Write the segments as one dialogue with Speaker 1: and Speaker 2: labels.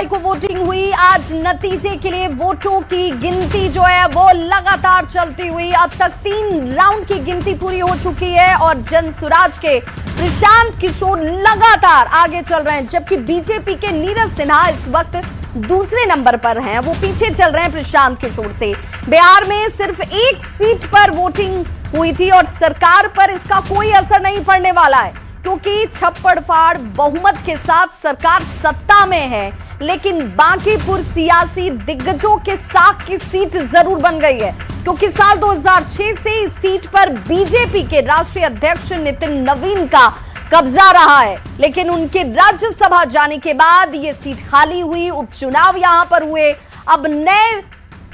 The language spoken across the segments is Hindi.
Speaker 1: को वोटिंग हुई। आज नतीजे के लिए वोटों की गिनती जो है वो लगातार चलती हुई। अब तक 3 राउंड की गिनती पूरी हो चुकी है और जनसुराज के प्रशांत किशोर लगातार आगे चल रहे हैं, जबकि बीजेपी के नीरज सिन्हा इस वक्त दूसरे नंबर पर हैं। वो पीछे चल रहे हैं प्रशांत किशोर से। बिहार में सिर्फ एक सीट पर वोटिंग हुई थी और सरकार पर इसका कोई असर नहीं पड़ने वाला है, क्योंकि छप्पड़ फाड़ बहुमत के साथ सरकार सत्ता में है। लेकिन बांकीपुर सियासी दिग्गजों के साख की सीट जरूर बन गई है, क्योंकि साल 2006 से इस सीट पर बीजेपी के राष्ट्रीय अध्यक्ष नितिन नवीन का कब्जा रहा है। लेकिन उनके राज्यसभा जाने के बाद यह सीट खाली हुई, उपचुनाव यहां पर हुए। अब नए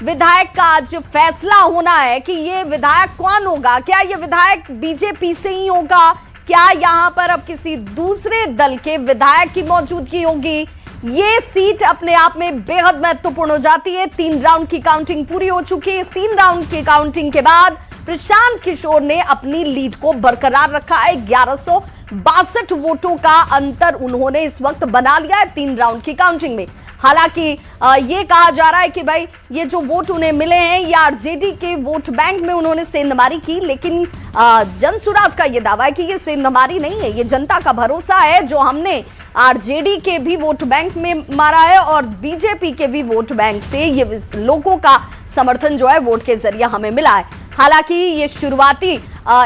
Speaker 1: विधायक का आज फैसला होना है कि ये विधायक कौन होगा। क्या ये विधायक बीजेपी से ही होगा, क्या यहां पर अब किसी दूसरे दल के विधायक की मौजूदगी होगी। ये सीट अपने आप में बेहद महत्वपूर्ण हो जाती है। 3 राउंड की काउंटिंग पूरी हो चुकी है। इस 3 राउंड की काउंटिंग के बाद प्रशांत किशोर ने अपनी लीड को बरकरार रखा है। 1162 वोटों का अंतर उन्होंने इस वक्त बना लिया है 3 राउंड की काउंटिंग में। हालांकि ये कहा जा रहा है कि भाई ये जो वोट उन्हें मिले हैं ये आरजेडी के वोट बैंक में उन्होंने सेंधमारी की, लेकिन जनसुराज का ये दावा है कि ये सेंधमारी नहीं है, ये जनता का भरोसा है जो हमने आरजेडी के भी वोट बैंक में मारा है और बीजेपी के भी वोट बैंक से ये लोगों का समर्थन जो है वोट के जरिए हमें मिला है। हालांकि ये शुरुआती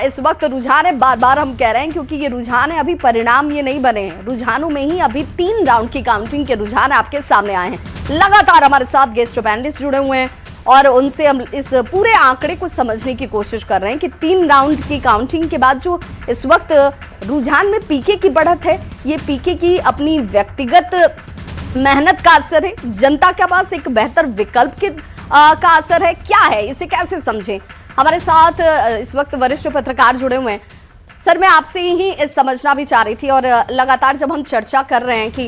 Speaker 1: इस वक्त रुझान है, बार बार हम कह रहे हैं क्योंकि ये रुझान है, अभी परिणाम ये नहीं बने हैं। रुझानों में ही अभी 3 राउंड की काउंटिंग के रुझान आपके सामने आए हैं। लगातार हमारे साथ गेस्ट पैनलिस्ट जुड़े हुए हैं और उनसे हम इस पूरे आंकड़े को समझने की कोशिश कर रहे हैं कि 3 राउंड की काउंटिंग के बाद जो इस वक्त रुझान में पीके की बढ़त है, ये पीके की अपनी व्यक्तिगत मेहनत का असर है, जनता के पास एक बेहतर विकल्प का असर है, क्या है, इसे कैसे समझें। हमारे साथ इस वक्त वरिष्ठ पत्रकार जुड़े हुए हैं। सर, मैं आपसे ही समझना भी चाह रही थी और लगातार जब हम चर्चा कर रहे हैं कि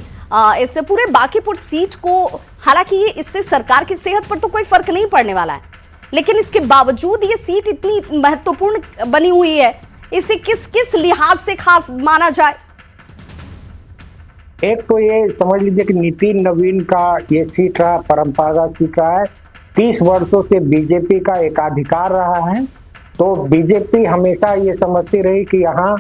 Speaker 1: इस पूरे बांकीपुर सीट को, हालांकि ये इससे सरकार की सेहत पर तो कोई फर्क नहीं पड़ने वाला है, लेकिन इसके बावजूद ये सीट इतनी महत्वपूर्ण बनी हुई है, इसे किस किस लिहाज से खास माना जाए।
Speaker 2: एक तो ये समझ लीजिए कि नितिन नवीन का ये सीट रहा, परंपरागत सीट रहा है। 30 वर्षों से बीजेपी का एकाधिकार रहा है, तो बीजेपी हमेशा ये समझती रही कि यहाँ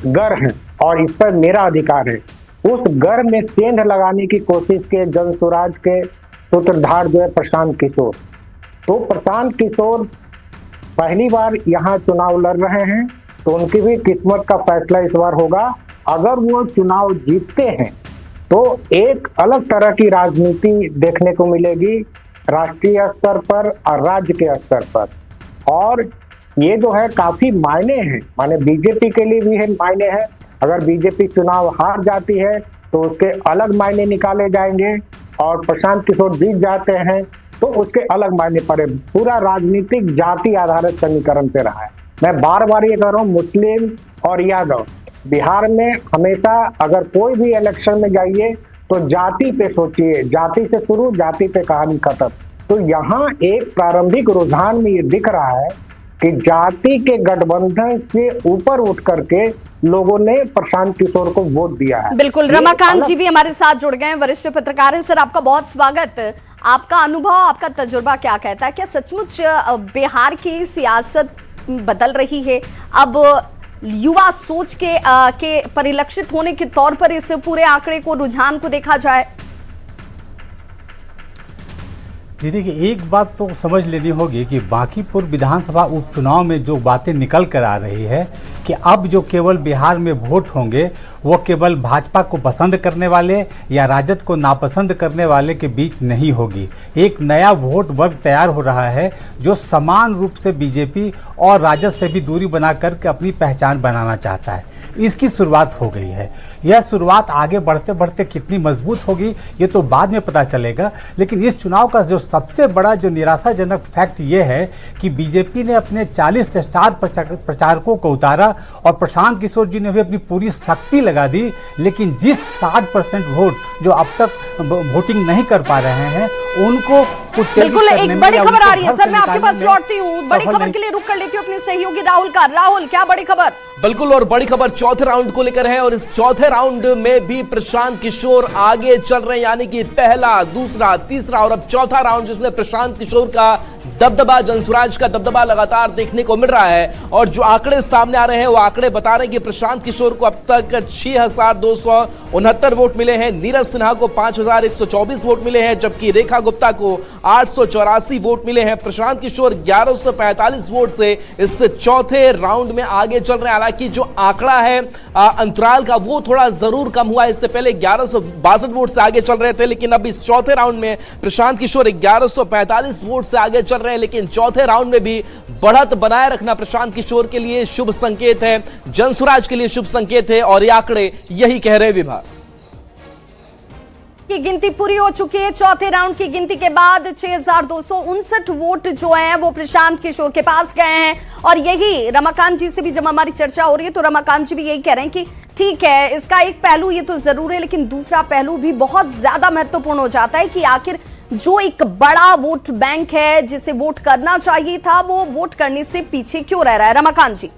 Speaker 2: गर है और इस पर मेरा अधिकार है। उस गर में सेंध लगाने की कोशिश के जनसुराज के सूत्रधार जो है प्रशांत किशोर। तो प्रशांत किशोर पहली बार यहाँ चुनाव लड़ रहे हैं, तो उनकी भी किस्मत का फैसला इस बार होगा। अगर वो चुनाव जीतते हैं तो एक अलग तरह की राजनीति देखने को मिलेगी राष्ट्रीय स्तर पर और राज्य के स्तर पर, और ये जो है काफी मायने हैं, माने बीजेपी के लिए भी है मायने है। अगर बीजेपी चुनाव हार जाती है तो उसके अलग मायने निकाले जाएंगे, और प्रशांत किशोर जीत जाते हैं तो उसके अलग मायने पड़े। पूरा राजनीतिक जाति आधारित समीकरण पे रहा है। मैं बार बार ये कह रहा हूँ, मुस्लिम और यादव, बिहार में हमेशा अगर कोई भी इलेक्शन में जाइए तो जाति पे सोचिए, जाति से शुरू, जाति पे कहानी खत्म। तो यहाँ एक प्रारंभिक रुझान में ये दिख रहा है कि जाति के गठबंधन से ऊपर उठ करके लोगों ने प्रशांत किशोर को वोट दिया है।
Speaker 1: बिल्कुल, रमाकांत जी भी हमारे साथ जुड़ गए हैं, वरिष्ठ पत्रकार हैं। सर, आपका बहुत स्वागत। आपका अनुभव, आपका तजुर्बा क्या कहता है, क्या सचमुच बिहार की सियासत बदल रही है? अब युवा सोच के परिलक्षित होने के तौर पर इस पूरे आंकड़े को, रुझान को देखा जाए?
Speaker 3: दीदी की एक बात तो समझ लेनी होगी कि बांकीपुर विधानसभा उपचुनाव में जो बातें निकल कर आ रही है कि अब जो केवल बिहार में वोट होंगे वो केवल भाजपा को पसंद करने वाले या राजद को नापसंद करने वाले के बीच नहीं होगी। एक नया वोट वर्ग तैयार हो रहा है जो समान रूप से बीजेपी और राजद से भी दूरी बना करके अपनी पहचान बनाना चाहता है। इसकी शुरुआत हो गई है। यह शुरुआत आगे बढ़ते बढ़ते कितनी मजबूत होगी ये तो बाद में पता चलेगा, लेकिन इस चुनाव का जो सबसे बड़ा जो निराशाजनक फैक्ट ये है कि बीजेपी ने अपने 40 स्टार प्रचारकों को उतारा और प्रशांत किशोर जी ने भी अपनी पूरी शक्ति लगा दी, लेकिन जिस 60% वोट जो अब तक वोटिंग नहीं कर पा रहे हैं उनको
Speaker 1: बिल्कुल एक बड़ी खबर आ रही है सर, मैं आपके पास लौटती हूँ। बड़ी खबर के लिए रुक कर लेती हूँ अपने सहयोगी राहुल का। राहुल, क्या बड़ी खबर?
Speaker 4: बिल्कुल, और बड़ी खबर चौथे राउंड को लेकर है, और इस चौथे राउंड में भी प्रशांत किशोर आगे चल रहे हैं, यानी कि पहला, दूसरा, तीसरा और अब चौथा राउंड जिसमें प्रशांत किशोर का दबदबा, जनसुराज का दबदबा लगातार देखने को मिल रहा है। और जो आंकड़े सामने आ रहे हैं वो आंकड़े बता रहे हैं कि प्रशांत किशोर को अब तक 6,269 वोट मिले हैं, नीरज सिन्हा को 5,124 वोट मिले हैं, जबकि रेखा गुप्ता को 884 वोट मिले हैं। प्रशांत किशोर 1145 वोट से इस चौथे राउंड में आगे चल रहे हैं। हालांकि जो आंकड़ा है अंतराल का वो थोड़ा जरूर कम हुआ है, इससे पहले 1162 वोट से आगे चल रहे थे, लेकिन अब इस चौथे राउंड में प्रशांत किशोर 1145 वोट से आगे चल रहे हैं। लेकिन चौथे राउंड में भी बढ़त बनाए रखना प्रशांत किशोर के लिए शुभ संकेत है, जनसुराज के लिए शुभ संकेत है, और ये आंकड़े यही कह रहे हैं विभाग।
Speaker 1: की गिनती पूरी हो चुकी है। चौथे राउंड की गिनती के बाद 6,259 वोट जो हैं वो प्रशांत किशोर के पास गए हैं। और यही रमाकांत जी से भी जब हमारी चर्चा हो रही है तो रमाकांत जी भी यही कह रहे हैं कि ठीक है, इसका एक पहलू ये तो जरूर है, लेकिन दूसरा पहलू भी बहुत ज्यादा महत्वपूर्ण हो जाता है कि आखिर जो एक बड़ा वोट बैंक है जिसे वोट करना चाहिए था वो वोट करने से पीछे क्यों रह रहा है। रमाकांत जी,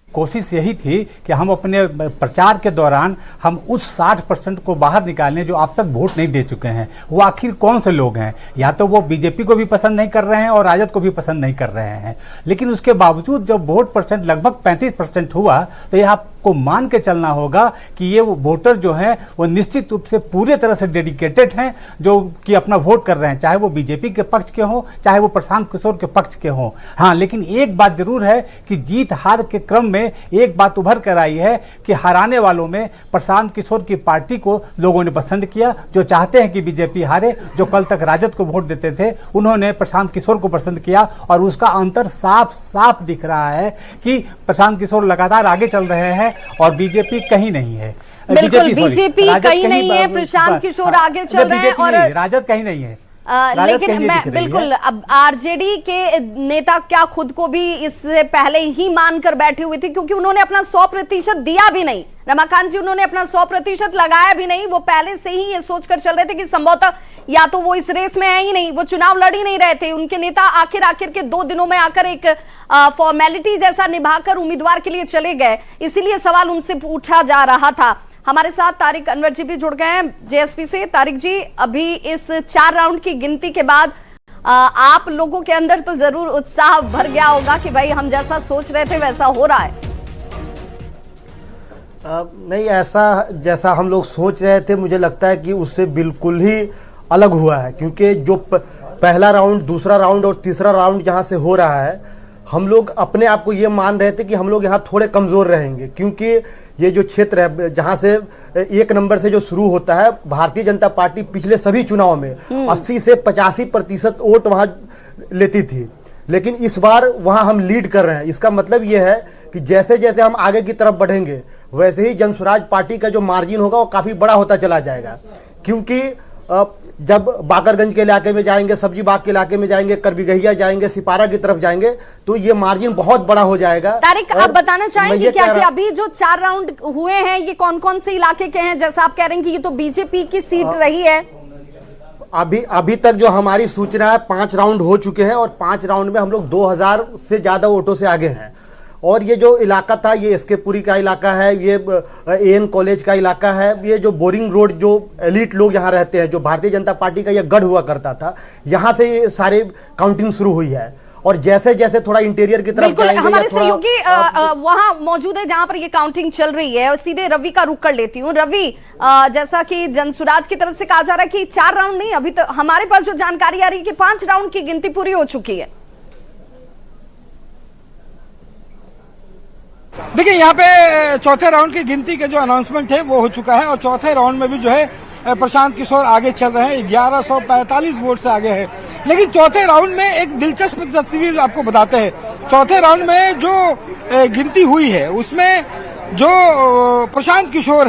Speaker 3: कोशिश यही थी कि हम अपने प्रचार के दौरान हम उस 60% को बाहर निकालें जो अब तक वोट नहीं दे चुके हैं। वो आखिर कौन से लोग हैं? या तो वो बीजेपी को भी पसंद नहीं कर रहे हैं और राजद को भी पसंद नहीं कर रहे हैं, लेकिन उसके बावजूद जब वोट परसेंट लगभग 35% हुआ तो यह आपको मान के चलना होगा कि ये वो वोटर जो हैं वो निश्चित रूप से पूरे तरह से डेडिकेटेड हैं, जो कि अपना वोट कर रहे हैं, चाहे वो बीजेपी के पक्ष के हों चाहे वो प्रशांत किशोर के पक्ष के हों। हाँ, लेकिन एक बात जरूर है कि जीत हार के क्रम में एक बात उभर कर आई है कि हराने वालों में प्रशांत किशोर की पार्टी को लोगों ने पसंद किया। जो चाहते हैं कि बीजेपी हारे, जो कल तक राजद को वोट देते थे, उन्होंने प्रशांत किशोर को पसंद किया। और उसका अंतर साफ साफ दिख रहा है कि प्रशांत किशोर लगातार आगे चल रहे हैं और बीजेपी कहीं नहीं है।
Speaker 1: बिल्कुल, बीजेपी कहीं नहीं है, प्रशांत किशोर आगे चल रहे हैं और
Speaker 3: राजद कहीं नहीं है।
Speaker 1: लेकिन मैं बिल्कुल, अब आरजेडी के नेता क्या खुद को भी इससे पहले ही मानकर बैठे हुए थे, क्योंकि उन्होंने अपना 100% दिया भी नहीं। रमाकांत जी, उन्होंने अपना 100% लगाया भी नहीं। वो पहले से ही ये सोचकर चल रहे थे कि संभवतः या तो वो इस रेस में है ही नहीं, वो चुनाव लड़ ही नहीं रहे थे। उनके नेता आखिर के 2 दिनों में आकर एक फॉर्मेलिटी जैसा निभाकर उम्मीदवार के लिए चले गए, इसीलिए सवाल उनसे पूछा जा रहा था। हमारे साथ तारिक अनवर जी भी जुड़ गए हैं जेएसपी से। तारिक जी, अभी इस 4 राउंड की गिनती के बाद आप लोगों के अंदर तो जरूर उत्साह भर गया होगा कि भाई हम जैसा सोच रहे थे वैसा हो रहा है।
Speaker 5: नहीं, ऐसा जैसा हम लोग सोच रहे थे मुझे लगता है कि उससे बिल्कुल ही अलग हुआ है, क्योंकि जो पहला राउंड, दूसरा राउंड और तीसरा राउंड जहां से हो रहा है, हम लोग अपने आप को ये मान रहे थे कि हम लोग यहाँ थोड़े कमज़ोर रहेंगे, क्योंकि ये जो क्षेत्र है जहाँ से 1 नंबर से जो शुरू होता है, भारतीय जनता पार्टी पिछले सभी चुनाव में 80 से 85% वोट वहाँ लेती थी, लेकिन इस बार वहाँ हम लीड कर रहे हैं। इसका मतलब ये है कि जैसे जैसे हम आगे की तरफ बढ़ेंगे वैसे ही जनसुराज पार्टी का जो मार्जिन होगा वो काफ़ी बड़ा होता चला जाएगा, क्योंकि जब बाकरगंज के इलाके में जाएंगे, सब्जी बाग के इलाके में जाएंगे, करबीगहिया जाएंगे, सिपारा की तरफ जाएंगे, तो ये मार्जिन बहुत बड़ा हो जाएगा।
Speaker 1: तारिक, आप बताना चाहेंगे क्या कि अभी जो 4 राउंड हुए हैं ये कौन कौन से इलाके के हैं? जैसा आप कह रहे हैं कि ये तो बीजेपी की सीट रही है।
Speaker 5: अभी तक जो हमारी सूचना है 5 राउंड हो चुके हैं और 5 राउंड में हम लोग 2000 से ज्यादा वोटों से आगे हैं। और ये जो इलाका था, ये एसके पुरी का इलाका है, ये एएन कॉलेज का इलाका है, ये जो बोरिंग रोड, जो एलिट लोग यहाँ रहते हैं, जो भारतीय जनता पार्टी का ये गढ़ हुआ करता था, यहाँ से ये सारे काउंटिंग शुरू हुई है। और जैसे जैसे थोड़ा इंटीरियर की तरफ जाएंगे,
Speaker 1: हमारे सहयोगी वहाँ मौजूद है जहाँ पर ये काउंटिंग चल रही है, और सीधे रवि का रुख कर लेती हूँ। रवि, जैसा कि जनसुराज की तरफ से कहा जा रहा है कि 4 राउंड नहीं, अभी तो हमारे पास जो जानकारी आ रही है कि 5 राउंड की गिनती पूरी हो चुकी है।
Speaker 6: देखिए, यहाँ पे चौथे राउंड की गिनती के जो अनाउंसमेंट है वो हो चुका है और चौथे राउंड में भी जो है प्रशांत किशोर आगे चल रहे हैं, 1145 वोट से आगे है। लेकिन चौथे राउंड में एक दिलचस्प तस्वीर आपको बताते हैं। चौथे राउंड में जो गिनती हुई है उसमें जो प्रशांत किशोर